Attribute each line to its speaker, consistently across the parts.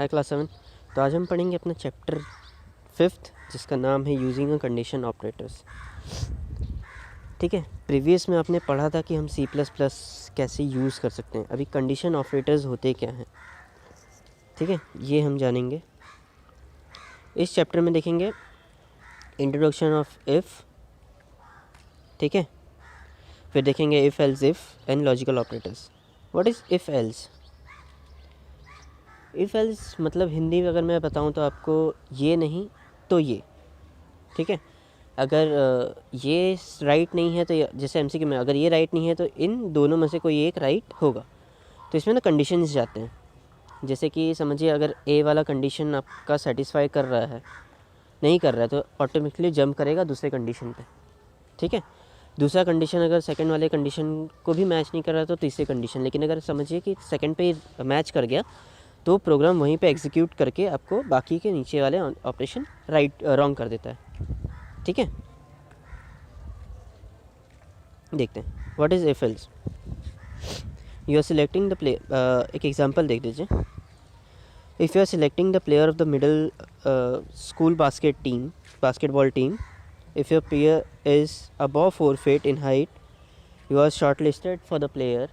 Speaker 1: High class 7। तो आज हम पढ़ेंगे अपना चैप्टर 5 जिसका नाम है यूजिंग अ कंडीशन ऑपरेटर्स। ठीक है, प्रीवियस में आपने पढ़ा था कि हम C++ कैसे यूज़ कर सकते हैं। अभी कंडीशन ऑपरेटर्स होते क्या हैं, ठीक है, ये हम जानेंगे इस चैप्टर में। देखेंगे इंट्रोडक्शन ऑफ इफ़, ठीक है, फिर देखेंगे if else if and logical operators. What is if else? If else मतलब हिंदी में अगर मैं बताऊं तो आपको ये नहीं तो ये, ठीक है। अगर ये राइट नहीं है तो जैसे एमसीक्यू में अगर ये राइट नहीं है तो इन दोनों में से कोई एक राइट होगा। तो इसमें ना कंडीशंस जाते हैं। जैसे कि समझिए अगर ए वाला कंडीशन आपका सेटिस्फाई कर रहा है, नहीं कर रहा है तो ऑटोमेटिकली जंप करेगा दूसरे कंडीशन पे, ठीक है। दूसरा कंडीशन अगर सेकंड वाले कंडीशन को भी मैच नहीं कर रहा तो तीसरी कंडीशन। लेकिन अगर समझिए कि सेकंड पे मैच कर गया तो प्रोग्राम वहीं पे एग्जीक्यूट करके आपको बाकी के नीचे वाले ऑपरेशन राइट रॉन्ग कर देता है, ठीक है। देखते हैं what is if else. You are selecting the play, एक एग्जांपल देख लीजिए। If you are selecting the player of the middle school basketball team, if your player is above 4 feet in height, you are shortlisted for the player,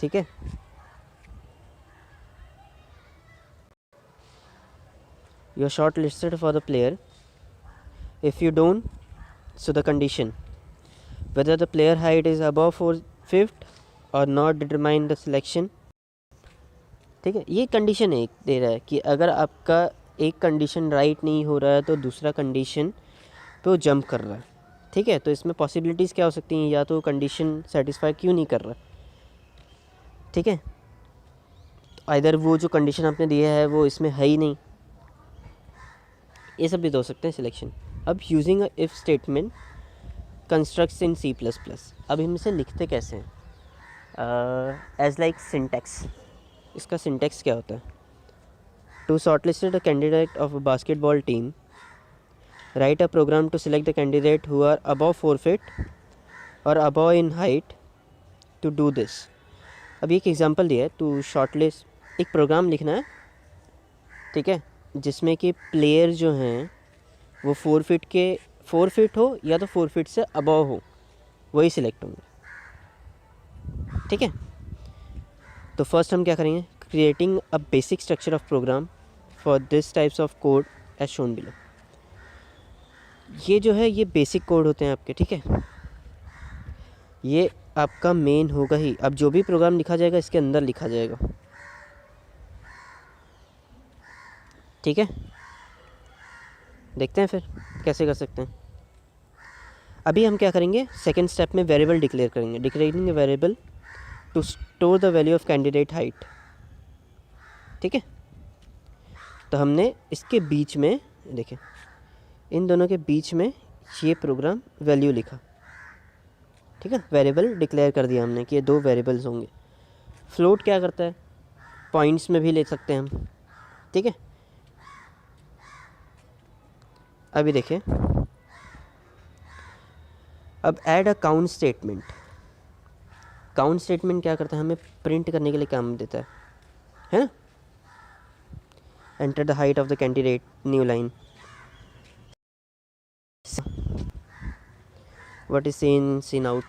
Speaker 1: ठीक है। You are shortlisted for the player. If you don't, so the condition whether the player height is above 4 feet or not determine the selection, ठीक है। ये condition एक दे रहा है कि अगर आपका एक कंडीशन राइट नहीं हो रहा है तो दूसरा कंडीशन पे वो जंप कर रहा है, ठीक है। तो इसमें पॉसिबिलिटीज़ क्या हो सकती हैं, या तो कंडीशन सेटिस्फाई क्यों नहीं कर रहा, ठीक है। आइदर वो जो कंडीशन आपने दिया है वो इसमें है ही नहीं, ये सब भी तो हो सकते हैं सिलेक्शन। अब using a if statement constructs in C++। अब हम इसे लिखते कैसे हैं, एज लाइक सिंटैक्स। इसका सिंटैक्स क्या होता है? To shortlisted a candidate of a basketball team, right a program to select the candidate who are above 4 feet और above in height to do this. अभी एक एग्जांपल दिया है, टू शॉर्टलिस्ट एक प्रोग्राम लिखना है, ठीक है, जिसमें कि प्लेयर जो हैं वो 4 feet हो या तो 4 feet से अबव हो, वही सिलेक्ट होंगे, ठीक है। तो फर्स्ट हम क्या करेंगे, creating a basic structure of program for this types of code as shown below. ये जो है ये बेसिक कोड होते हैं आपके, ठीक है। ये आपका मेन होगा ही। अब जो भी प्रोग्राम लिखा जाएगा इसके अंदर लिखा जाएगा, ठीक है। देखते हैं फिर कैसे कर सकते हैं। अभी हम क्या करेंगे, सेकेंड स्टेप में वेरिएबल डिक्लेयर करेंगे। Declaring variable to store the value of candidate height, ठीक है। तो हमने इसके बीच में देखें, इन दोनों के बीच में ये प्रोग्राम वैल्यू लिखा, ठीक है। वेरिएबल डिक्लेयर कर दिया हमने कि ये दो वेरिएबल्स होंगे। फ्लोट क्या करता है, पॉइंट्स में भी ले सकते हैं हम, ठीक है। अभी देखें, अब add a count statement. Count statement क्या करता है, हमें प्रिंट करने के लिए काम देता है ना। Enter the height of the candidate, new line, what is seen seen out,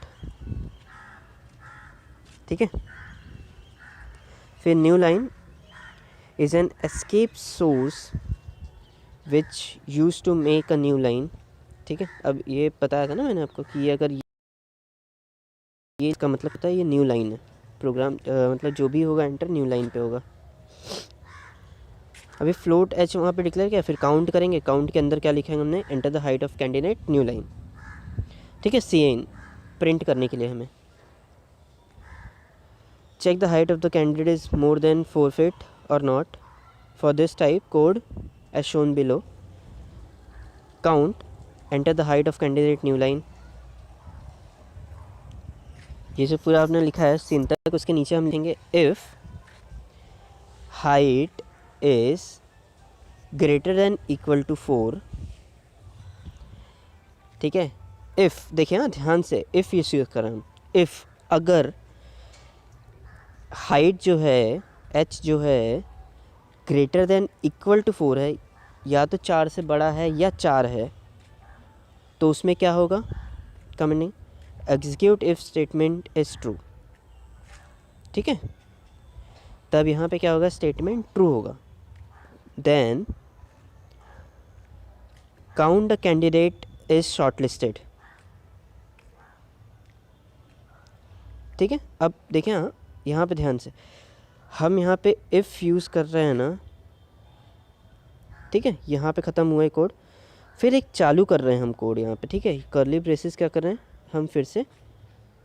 Speaker 1: ठीक है। फिर new line is an escape source which use to make a new line, ठीक है। अब ये बताया था ना मैंने आपको कि अगर ये इसका मतलब होता है ये न्यू लाइन है। प्रोग्राम मतलब जो भी होगा एंटर न्यू लाइन पे होगा। अभी फ्लोट एच वहाँ पे डिक्लेयर किया, फिर काउंट करेंगे। काउंट के अंदर क्या लिखेंगे हमने, enter the height of candidate, new line, ठीक है। CN प्रिंट करने के लिए हमें check the height of the candidate is more than 4 feet और not. For this type code as shown below, count, enter the height of candidate, new line. ये जो पूरा आपने लिखा है सीन तक, उसके नीचे हम लिखेंगे if height is greater than equal to 4, ठीक है। इफ़ देखिए ना ध्यान से, इफ़ यूज़ करें हम, इफ़ अगर हाइट जो है h जो है ग्रेटर देन इक्वल टू 4 है, या तो 4 से बड़ा है या 4 है, तो उसमें क्या होगा, commenting execute if statement is true. ठीक है, तब यहाँ पे क्या होगा, स्टेटमेंट ट्रू होगा। Then count the candidate is shortlisted. ठीक है, अब देखें हाँ, यहाँ पे ध्यान से, हम यहाँ पे इफ़ यूज़ कर रहे हैं ना, ठीक है, यहाँ पे ख़त्म हुआ है कोड, फिर एक चालू कर रहे हैं हम कोड यहाँ पे। ठीक है, कर्ली ब्रेसेस क्या कर रहे हैं हम, फिर से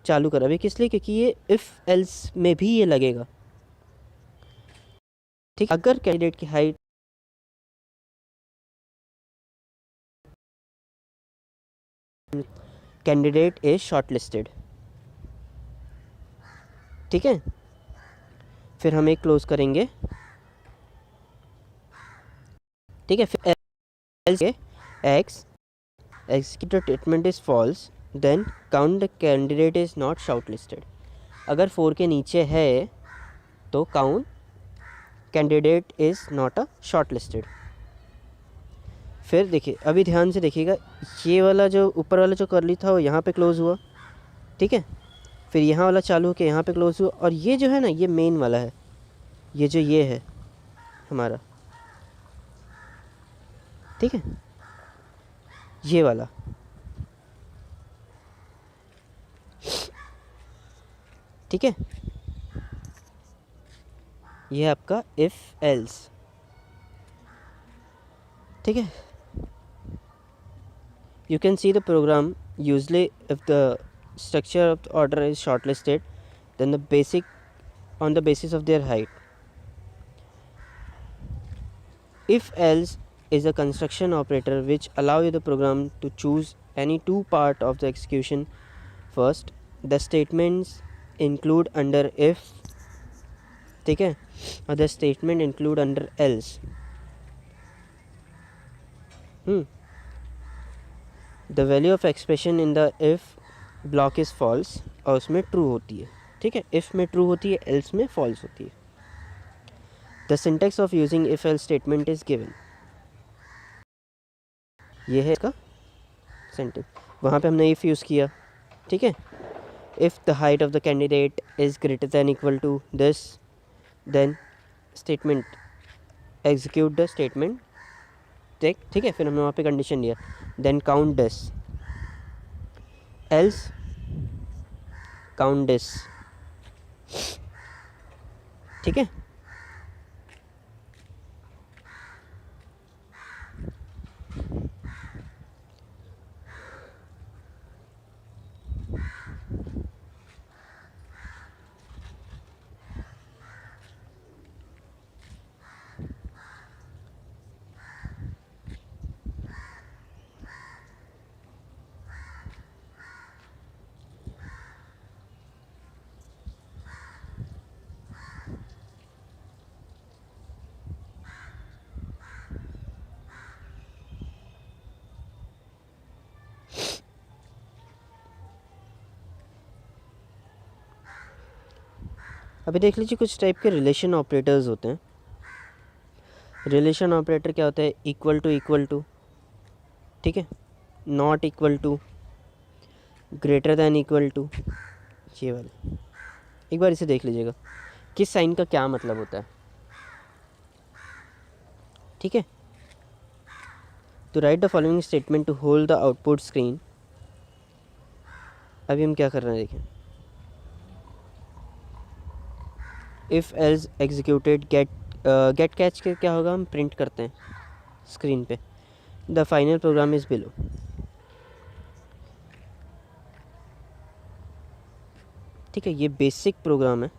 Speaker 1: चालू कर रहे हैं। किस लिए, क्योंकि ये इफ़ एल्स में भी ये लगेगा। ठीक, अगर कैंडिडेट की हाइट कैंडिडेट इज शॉर्टलिस्टेड, ठीक है, फिर हम एक क्लोज करेंगे। ठीक है, फिर else x executed statement is false, then count the candidate is not shortlisted। अगर 4 के नीचे है तो count candidate is not a shortlisted। फिर देखिए, अभी ध्यान से देखिएगा, ये वाला जो ऊपर वाला जो करली था वो यहाँ पे क्लोज हुआ। ठीक है, फिर यहाँ वाला चालू होकर यहाँ पे क्लोज हुआ, और ये जो है ना, ये मेन वाला है, ये जो ये है हमारा, ठीक है, ये वाला, ठीक है, ये आपका इफ एल्स। ठीक है, you can see the program. Usually if the structure of the order is shortlisted, then the basic on the basis of their height. If else is a construction operator which allow you the program to choose any two part of the execution first. The statements include under if, ठीक है, और the statement include under else। The value of expression in the if block is false, और उसमें true होती है। ठीक है, if में true होती है, else में false होती है। The syntax of using if else statement is given। ये है इसका सेंटेंस, वहाँ पे हमने if यूज़ किया। ठीक है, if the height of the candidate is greater than equal to this, then statement execute the statement। ठीक है, फिर हमने वहाँ पे कंडीशन दिया, then count this, else count this. ठीक है, अभी देख लीजिए, कुछ टाइप के रिलेशन ऑपरेटर्स होते हैं। रिलेशन ऑपरेटर क्या होता है, इक्वल टू, ठीक है, not equal to, greater than equal to, ये वाला। एक बार इसे देख लीजिएगा, किस साइन का क्या मतलब होता है। ठीक है, तो write the following statement to hold the output screen. अभी हम क्या कर रहे हैं, देखें, if else executed get catch के क्या होगा, हम प्रिंट करते हैं स्क्रीन पे, the final program is below. ठीक है, ये बेसिक प्रोग्राम है।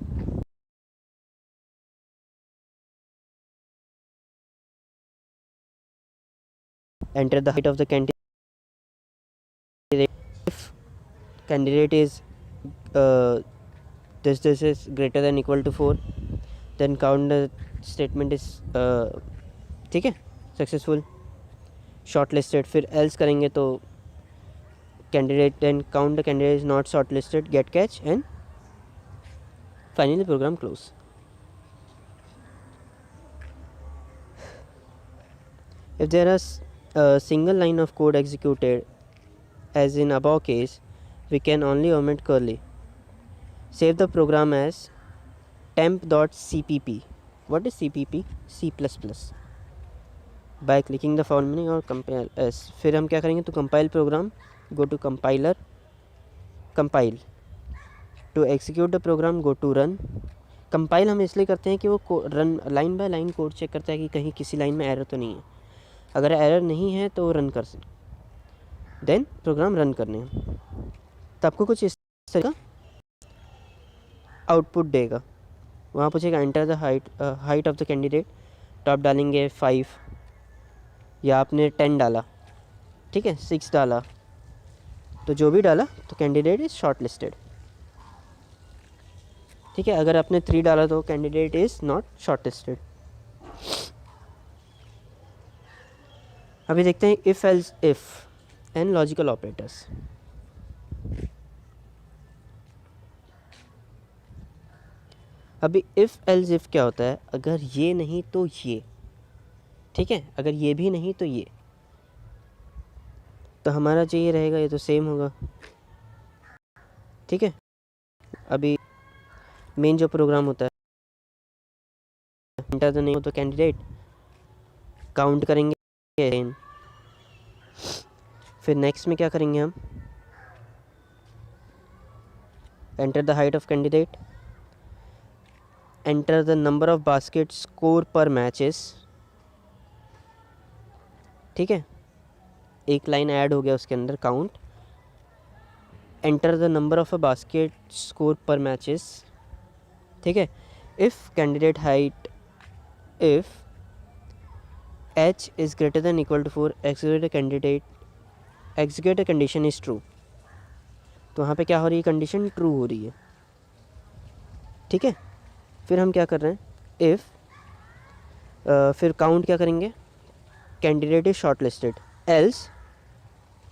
Speaker 1: Enter the height of the candidate, if candidate is this is greater than equal to 4, then count the statement is ठीक है, सक्सेसफुल, शॉर्ट लिस्टेड। फिर else करेंगे तो candidate, then count the candidate is not shortlisted, get catch, and finally program close. If there is a single line of code executed, as in above case, we can only omit curly. Save the program as temp.cpp. What is cpp? C++. By clicking the formula और compile as. फिर हम क्या करेंगे, तो compile program, go to compiler, compile. To execute the program, go to run. Compile हम इसलिए करते हैं कि वो run line by line code check करता है कि कहीं किसी लाइन में एरर तो नहीं है. अगर एरर नहीं है तो रन कर सकते, देन प्रोग्राम रन करने हैं. तो आपको कुछ इस तरह का आउटपुट देगा. वहाँ पूछेगा enter the height of the candidate, तो आप डालेंगे 5 या आपने 10 डाला, ठीक है, 6 डाला, तो जो भी डाला तो कैंडिडेट इज़ शॉर्ट लिस्टेड. ठीक है, अगर आपने 3 डाला तो candidate is not short listed. अभी देखते हैं if else if and logical operators. अभी इफ़ एल्स इफ़ क्या होता है, अगर ये नहीं तो ये, ठीक है, अगर ये भी नहीं तो ये, तो हमारा जो ये रहेगा ये तो सेम होगा. ठीक है, अभी मेन जो प्रोग्राम होता है, enter the name of the candidate, count करेंगे. फिर नेक्स्ट में क्या करेंगे हम, enter the height of candidate, enter the number of basket score per matches. ठीक है, एक लाइन ऐड हो गया उसके अंदर, count. Enter the number of a basket score per matches. ठीक है, if candidate height, if h is greater than equal to 4, execute a condition is true. तो वहाँ पे क्या हो रही है, कंडीशन ट्रू हो रही है. ठीक है, फिर हम क्या कर रहे हैं, इफ़ फिर काउंट क्या करेंगे, candidate is short listed, else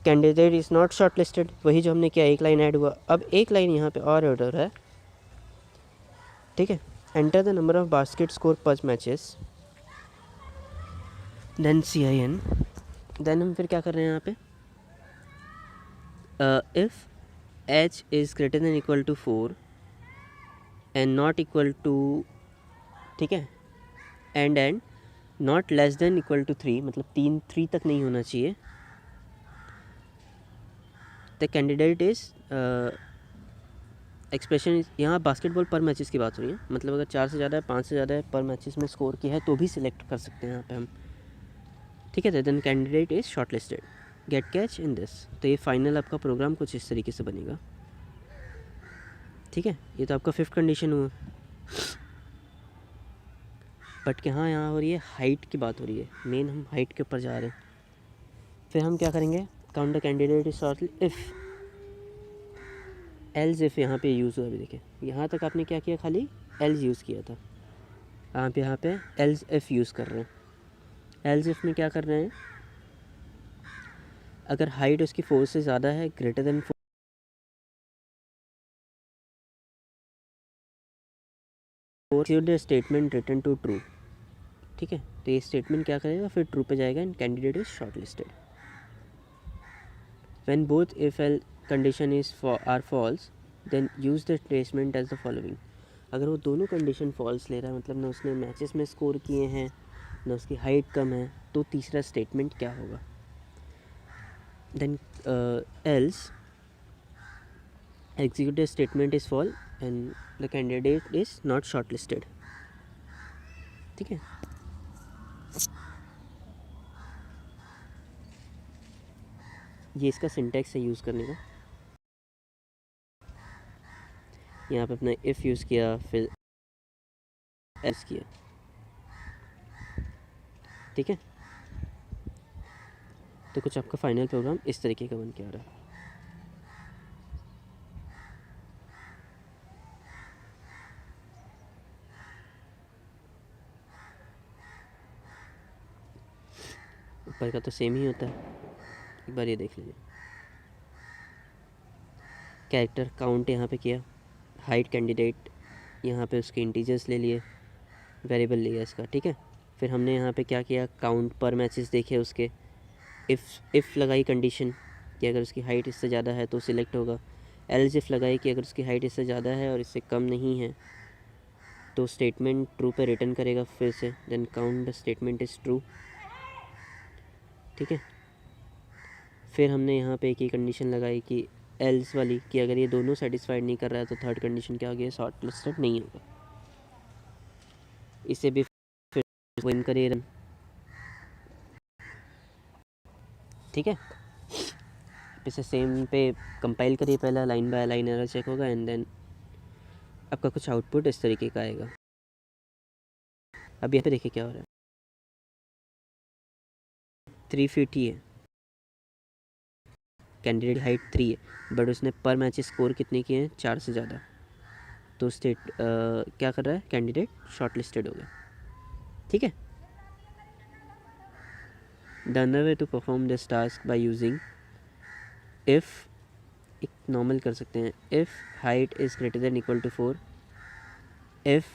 Speaker 1: candidate is not short listed. वही जो हमने किया, एक लाइन ऐड हुआ. अब एक लाइन यहाँ पे और ऐड हो रहा है. ठीक है, enter the number of basket score per matches, then CIN. Then हम फिर क्या कर रहे हैं यहाँ पे, if h is greater than equal to 4 and not equal to, ठीक है, and not less than equal to 3, मतलब 3 तक नहीं होना चाहिए. द कैंडिडेट इज़ एक्सप्रेशन, यहाँ बास्केटबॉल पर मैचेस की बात हो रही है, मतलब अगर 4 से ज़्यादा है, 5 से ज़्यादा है, पर मैचेस में स्कोर किया है तो भी सिलेक्ट कर सकते हैं यहाँ पे हम. ठीक है, then candidate is shortlisted, get catch in this. तो ये फाइनल आपका प्रोग्राम कुछ इस तरीके से बनेगा. ठीक है, ये तो आपका 5th कंडीशन हुआ. बट यहाँ हो रही है हाइट की बात हो रही है, मेन हम हाइट के ऊपर जा रहे हैं. फिर हम क्या करेंगे, count the candidate is short if else if यहाँ पे यूज़ हुआ. अभी देखिए, यहाँ तक आपने क्या किया, खाली एल्स यूज़ किया था. आप यहाँ पे एल्स इफ़ यूज़ कर रहे हैं. एल्स इफ़ में क्या कर रहे हैं, अगर हाइट उसकी 4 से ज़्यादा है, greater than 4, statement return to true. ठीक है, तो ये स्टेटमेंट क्या करेगा, फिर ट्रू पे जाएगा and candidate is shortlisted. When both if else condition is are false, then use the statement as the following. अगर वो दोनों कंडीशन फॉल्स ले रहा है, मतलब ना उसने मैचेस में स्कोर किए हैं, ना उसकी हाइट कम है, तो तीसरा स्टेटमेंट क्या होगा, then else execute statement is false and the candidate is not shortlisted. ठीक है, ये इसका सिंटैक्स है यूज़ करने का. यहाँ पे अपना इफ़ यूज़ किया, फिर एल्स किया. ठीक है, तो कुछ आपका फाइनल प्रोग्राम इस तरीके का बन के आ रहा है. ऊपर का तो सेम ही होता है, एक बार ये देख लीजिए. कैरेक्टर काउंट यहाँ पे किया, हाइट कैंडिडेट यहाँ पे उसके इंटीजर्स ले लिए, वेरिएबल लिया इसका. ठीक है, फिर हमने यहाँ पे क्या किया, काउंट पर मैचेस देखे उसके, इफ़ लगाई कंडीशन कि अगर उसकी हाइट इससे ज़्यादा है तो सिलेक्ट होगा, एल्स इफ़ लगाई कि अगर उसकी हाइट इससे ज़्यादा है और इससे कम नहीं है तो स्टेटमेंट ट्रू पे रिटर्न करेगा फिर से, then count the statement is true. ठीक है, फिर हमने यहाँ पे एक ही कंडीशन लगाई कि एल्स वाली कि अगर ये दोनों सेटिस्फाइड नहीं कर रहा है तो थर्ड कंडीशन क्या हो गया, शॉर्ट लिस्टेड नहीं होगा। इसे भी फिर विन करिए रन। ठीक है, इसे सेम पे कंपाइल करिए, पहला line by line error check होगा एंड देन आपका कुछ आउटपुट इस तरीके का आएगा। अब यहाँ पे देखिए क्या हो रहा है, 3 फीट ही है, कैंडिडेट हाइट 3 है, बट उसने पर मैच स्कोर कितने किए हैं, 4 से ज़्यादा, तो क्या कर रहा है, कैंडिडेट शॉर्ट लिस्टेड हो गया। ठीक है, the another way to perform this task by using if, एक नॉर्मल कर सकते हैं, if height is greater than equal to 4, if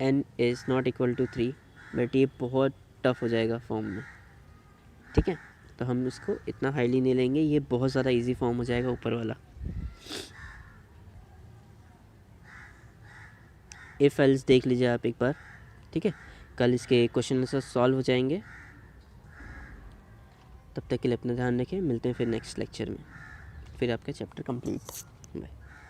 Speaker 1: n is not equal to 3, but ये बहुत टफ हो जाएगा फॉर्म में। ठीक है, तो हम इसको इतना हाईली नहीं लेंगे, ये बहुत ज़्यादा इजी फॉर्म हो जाएगा ऊपर वाला। इफ़ एल्स देख लीजिए आप एक बार। ठीक है, कल इसके क्वेश्चन आंसर सॉल्व हो जाएंगे। तब तक के लिए अपना ध्यान रखें, मिलते हैं फिर नेक्स्ट लेक्चर में, फिर आपका चैप्टर कंप्लीट।